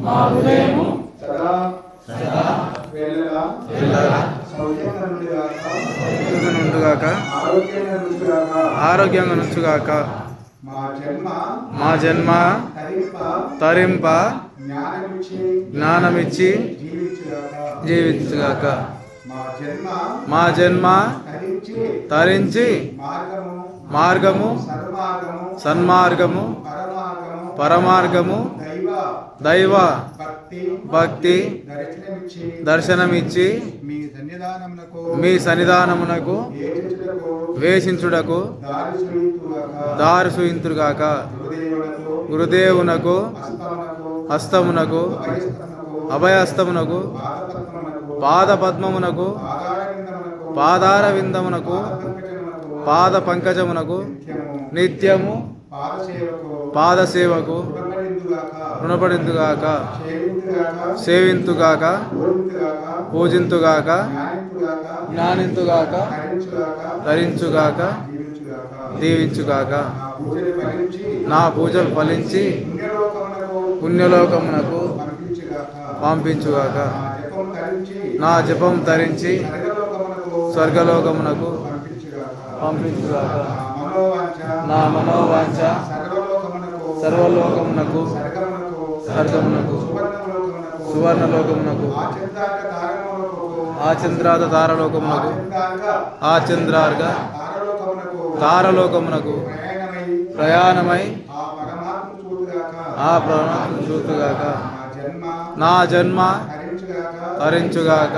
మా హృదయము సదా వేళలా సౌఖ్యంగా నుండుగాక ఆరోగ్యంగా నుంచుగాక. మా జన్మ తరింప జ్ఞానమిచ్చి జీవించుగాక. మా జన్మ తరించి మార్గము సన్మార్గము పరమార్గము దైవ భక్తి దర్శనమిచ్చి మీ సన్నిధానమునకు వేషించుటకు దారి చూయింతురుగాక. గురుదేవునకు హస్తమునకు అభయహస్తమునకు పాదపద్మమునకు పాదార విందమునకు పాద పంకజమునకు నిత్యము పాదసేవకు రుణపడింతుగాక. సేవింతుగాక పూజింతుగాక జ్ఞానింతుగాక ధరించుగాక దీవించుగాక. నా పూజలు ఫలించి పుణ్యలోకమునకు పంపించుగాక. నా జపం ధరించి స్వర్గలోకమునకు పంపించుగాక. నా మనోవాంఛ సర్వలోకమునకు స్వర్గమునకు సువర్ణలోకమునకు ఆచంద్రార్థ తారలోకమునకు ఆచంద్రార్గ తారలోకమునకు ప్రయాణమై ఆ పరమాత్మ చూతుగాక. నా జన్మ తరించుగాక.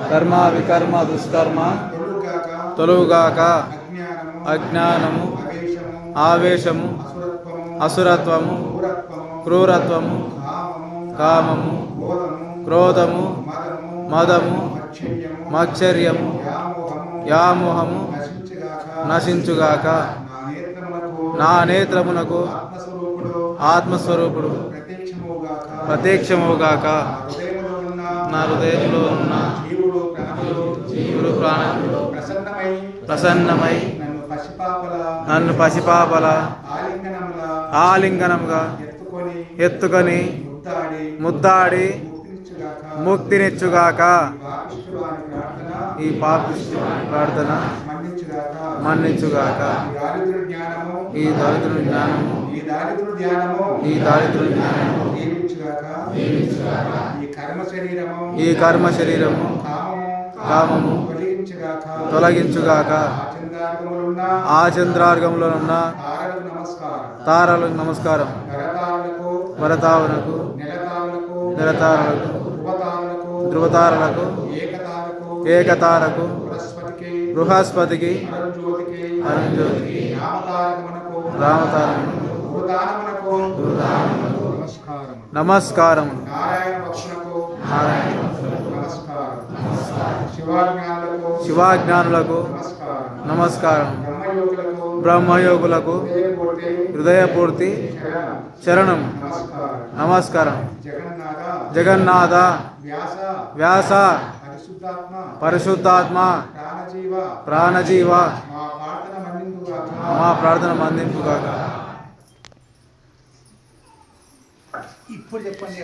కర్మ వికర్మ దుష్కర్మ తొలుగాక. అజ్ఞానము ఆవేశము అసురత్వము క్రూరత్వము కామము క్రోధము మదము మత్సర్యము వ్యామోహము నశించుగాక. నా నేత్రమునకు ఆత్మస్వరూపుడు ప్రత్యక్షముగాక. నా హృదయంలో ఉన్న జీవుడు ప్రాణులు ప్రసన్నమై నన్ను పసిపాపల ఆలింగనముగా ఎత్తుకొని ముద్దాడి ముక్తినిచ్చుగాక. ఈ పాపిష్టి ప్రార్థన మన్నించుగాక. ఈ దరిద్రుని జ్ఞానము ఈ కర్మ శరీరము కామము తొలగించుగాక. ఆ చంద్రార్గంలో ఉన్న తారలకు నమస్కారం. వరతావునకు నిరతారులకు ధ్రువతారలకు ఏకతారకు బృహస్పతికి అరుణ్జ్యోతికి రామతారమునకు నమస్కారం. శివాజ్ఞానులకు నమస్కారం. బ్రహ్మయోగులకు హృదయపూర్తి శరణం నమస్కారం. జగన్నాథ వ్యాస పరిశుద్ధాత్మ ప్రాణజీవ మా ప్రార్థన మన్నింపుగాక. ఇప్పుడు చెప్పండి.